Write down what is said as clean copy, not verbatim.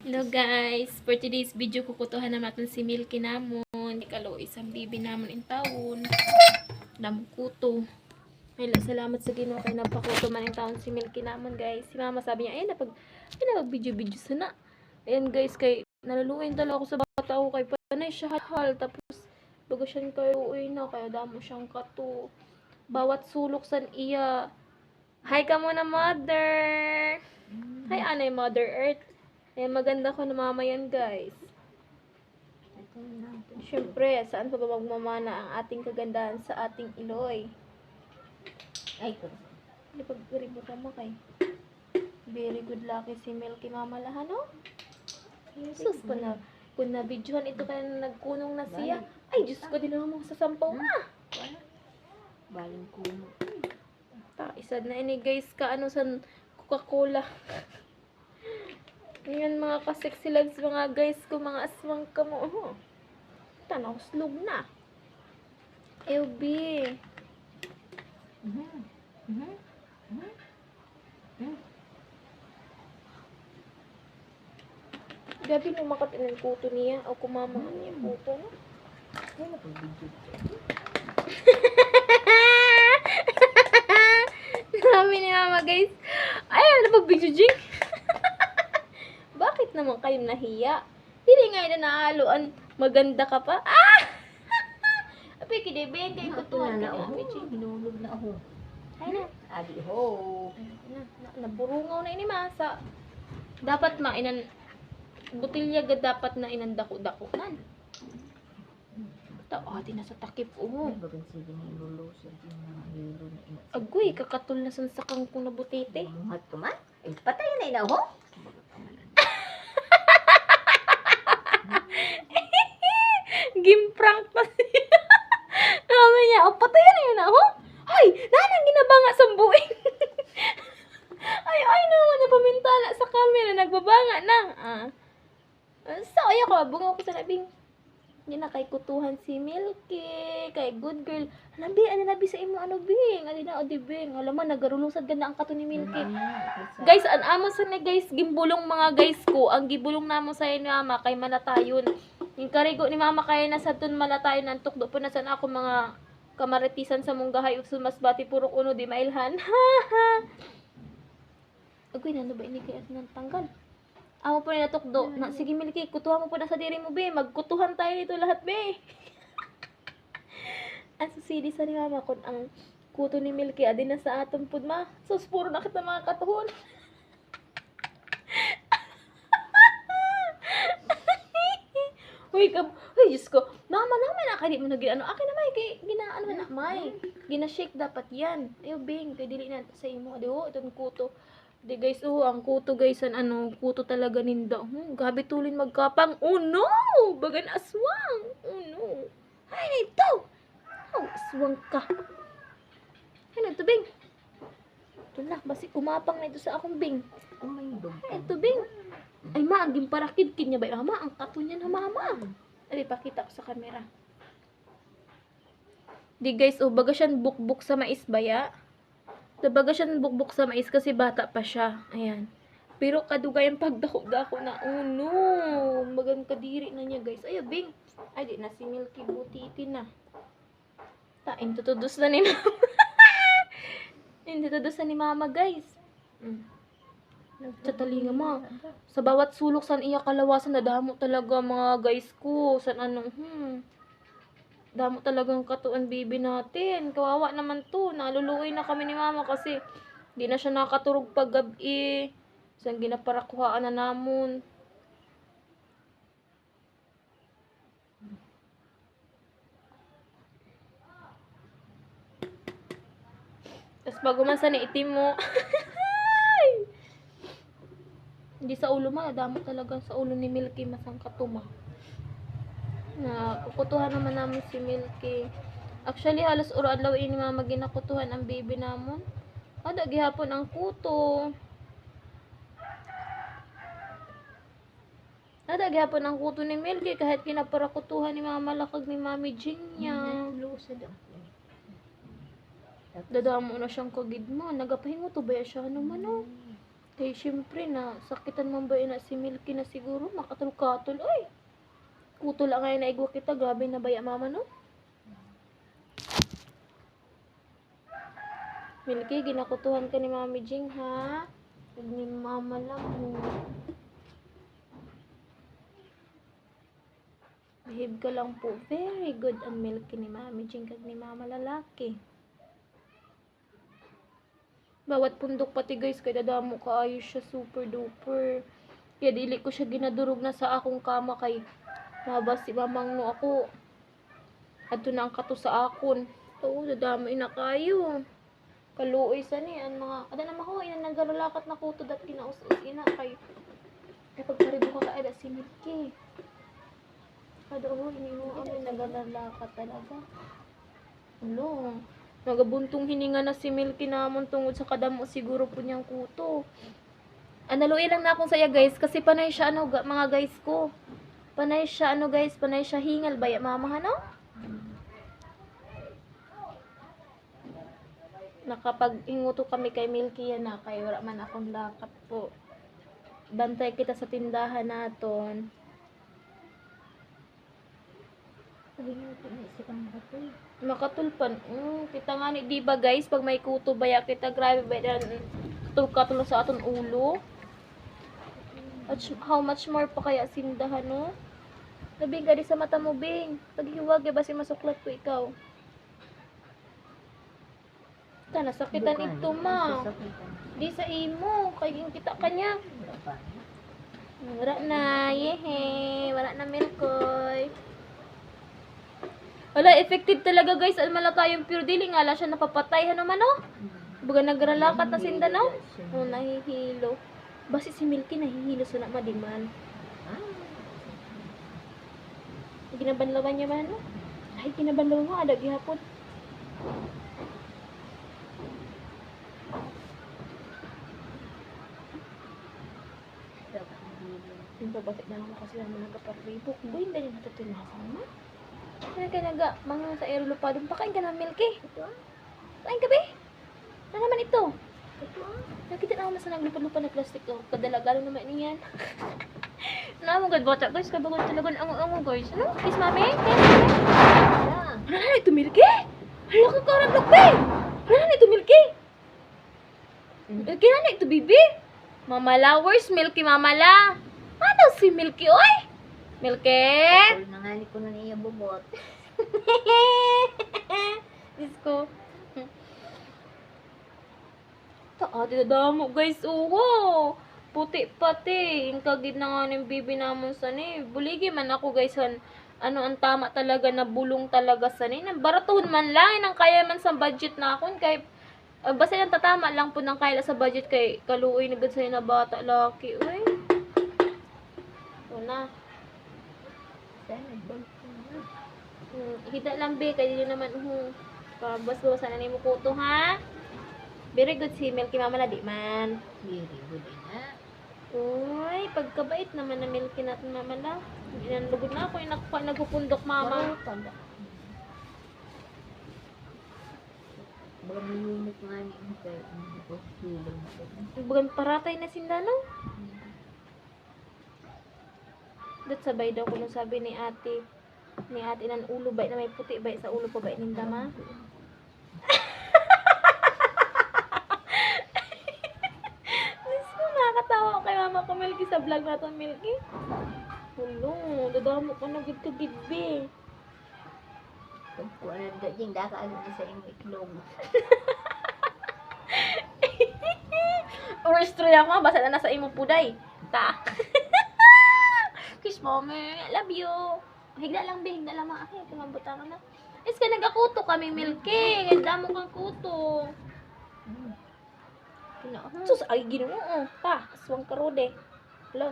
Hello guys, for today's video kukutuhan naman si Milky namon. Ikalo isang bibi namon in taon. Damukuto. Ay, salamat sa Ginoo kay nagpakuto man in taon si Milky namon guys. Si mama sabi niya, napag video sana. Ayan guys, kay naluluin talaga ako sa bata ko kay panay siya hal. Tapos, bago siya kayo na, kaya damo siyang kato. Bawat sulok san iya. Hi ka muna, mother! Hi, anay, Mother Earth. Ayan, maganda ko na mama yan, guys. Siyempre, saan pa ba magmamana ang ating kagandahan sa ating Iloy? Ay, ko. Hindi pag-ribot mo kay. Very good lucky si Milky mama lahan, no? Jesus, kung na-videohan ito kaya nagkunong na siya. Ay, Diyos ko, din naman sa sampaw na. Baling kuno. Isa na ini, guys, kaano sa Coca-Cola. Ngayon mga ka-sexy loves mga guys ko, mga aswang ka mo. Tanaw, slug na. LB. Gabi mo makatinan kuto niya o kumamahan niya kuto, no? Ay, napag-video. Sabi ni mama guys, ay, ano ba video jing? Bakit naman kayo nahiya? Hindi nga na naaluan, maganda ka pa. Ah! Api, kidibin kayo kutuhan ka ni Jing. Hinulog na ako. Ay na. Adi ho. Naburungaw na ini masa. Dapat butilya ga dapat na inandako-dako nan. Di na sa takip Ay, bagay sige na ilulusod yung mga hilo na ina. Agoy, kakatul na sansakang ko na butete. Buhat ko man. Ay, patay na ina ho. Gimprank pa siya. Namin niya, patayan na yun ako. Ay, nanang ginabanga sa buing. ay naman na pamintala sa camera, nagbabanga na. So, ayoko, bungaw ko sa labing. Yan na kay kutuhan si Milky, kay good girl. Ano nabi sa imo, bing? Ano na, di bing? Alam mo, nagarulusad ganda ang kato ni Milky. Guys, amo sa na guys, gimbulong mga guys ko, ang gibulong namo sa ni mama, kay malatayon. Yung karigo ni mama kaya nasa dun malatayon, nantok do po na sana ako mga kamaritisan sa mong gahay, sumasbati purok uno, di mailhan. Agoy, na ba ini kaya nang tanggal? Amo po na natukdo. Sige Milky, kutuhan mo po na sa diri mo, be. Magkutuhan tayo nito lahat, be. Ang susili sa ni mama kung ang kuto ni Milky, adi na sa aton pud ma. Sus, puro na kita mga katuhon. Uy, Diyos ko. Mama, naman na kaya di mo na ginano. Akin na may, ginaano na, may. Gina-shake dapat yan. Ayaw, bing, kaya dili na sa imo. Adi, itong kuto. Di guys, ang kuto guys, kuto talaga ninda. Gabi tulin magkapang. Oh no! Bagan aswang. Oh no. Ay, ito! Oh, aswang ka. Ay, ito, bing. Ito na, basi kumapang na ito sa akong bing. Oh, may dog. Ay, ito, bing. Ay, aging parakid niya ba? Mama, ang kato niya na mama. Ay, pakita ko sa camera. Di guys, baga siyang bukbuk sa mais baya. Baga siyang bukbuk sa mais kasi bata pa siya. Ayan. Pero kadugay ang pagdako-dako na. Oh no! Magang kadiri na niya guys. Ay, bing. Ay, di na si Milky butiti na. Tain, tutudos na ni mama. Hindi tutudos na ni mama guys. Nagtatalinga mo. Sa bawat sulok san iya kalawasan na damo talaga mga guys ko. San damo talagang katuan bibi natin. Kawawa naman to. Naluluoy na kami ni mama kasi di na siya nakaturog pag gabi. San ginaparakuhaan na namon. Tapos bago man sa itim mo. Hindi sa ulo ma, damo talaga sa ulo ni Milky masang katuma. Kukutuhan naman namin si Milky. Actually, halos uro adlaw ini mama ginakutuhan ang baby namon. Ada gihapon ang kuto. Ada gihapon ang kuto ni Milky kahit kinaparakutuhan ni mama lakag ni Mami Jing niya. Lusod ako. Dadamo na siyang kagid mo. Nagapahingo to ba siya naman Kaya syempre na, sakitan man ba na si Milky na siguro, makatulkatol. Ay, kuto lang ngayon na igwa kita, grabe na baya mama no? Milky, ginakutuhan ka ni Mami Jing ha? Huwag ni mama lang oh. Behave ka lang po. Very good ang Milky ni Mami Jing kag ni mama lalaki. Bawat pundok pati guys, kay dadamo kaayos siya, super duper. Kaya dili ko siya ginadurog na sa akong kama kay mabas si mamang no ako. Adto na ang kato sa akon. Oo, dadamo ina kayo. Kaluoy sa ni ang mga ada na mahoy na nagaralakat na kuto dat kinaus-us ina kay pagkaribo ka kaada si Milky. Kada ho ini mo ang nagaralakat talaga. Hello. Nagabuntong hininga na si Milky namon tungod sa kadamo siguro po niyang kuto. Analuin lang na akong saya guys kasi panay siya ano mga guys ko. Panay siya ano guys, panay siya hingal baya mama no? Nakapag-inguto kami kay Milky yan na kay wala man akong lakat po. Bantay kita sa tindahan naton. Makatulpan. Kita nga ni di ba guys, pag may kuto baya kita grabe ba yan katulkatulong sa aton ulo. At how much more pa kaya sindahan no? Labing ka di sa mata mo bing. Paghiwag ba si masuklat ko ikaw? Ta nasakitan ito ma. Di sa imo kay kita kanya. Wala na, yehe. Wala na Milkoy. Wala, effective talaga guys. Almala tayong pure dili nga lang siya napapatay. Ano man o? Baga nagralakat na sinda no? O, nahihilo. Basi si Milky nahihilo sa madiman. Ginabanlawan niya man no? Ay, ginabanlawan mo. Ada gihapon. Yung babakit na ako kasi naman nagkaparibok. Boy, hindi niya natutunakan mo. Kaya ka naga, mga sa aerolupa doon. Pakain ka ng Milky. Kain ka ba? Ano naman ito? Nakita na ako na sa naglupad-lupad na plastic. Oh, kadalagalo naman niyan. Ano mo bata guys? Kabagod talaga ang guys. Ano? Kiss mami? Ano na ito Milky? Hala ka karang lukbe! Ano na ito Milky? Kaya na ito bibi? Mamala, where's Milky mamala? Ano si Milky oy? Milky? Nangali ko na niya bubot. Disko. Dinadamo guys. Oo. Puti pati. Yung kagid na nga ng bibi namon sa ni. Buligi man ako guys. Ano ang tama talaga na bulong talaga sa ni. Baratuhon man lang. Nang kaya man sa budget na akon. Kay basta yung tatama lang po ng kaya sa budget kay kaluoy na gud sa na bata laki. Uy. Una. Hita lang be, kaya din naman pabas-bawasan na ni mo kuto ha. Very good si Milky mama na di man. Very good na. Uy, pagkabait naman na Milky natin mama na. Inanlugod na ako, nagpupundok mama. Baga may unit nga niya kaya hindi ko tulong ko. Bagang paratay na sinda no? Dat sabay daw ko nung sabi ni ate ng ulo bay na may puti bay sa ulo pa bay ng dama. Gusto nakakatawa ko kay mama ko Milky sa vlog na to Milky. Hulo, dadamo ko na gid be. Kung ano na ding daka ano sa iyong itlog. Or story ako basta na nasa imo puday. Ta. Kiss mommy, I love you. Higda lang be, higda lang mga akin. Tumabot na. Is ka nagakuto kami Milky. Higda mo kang kuto. Sus, ay ginoo. Ta, aswang karode. Hello.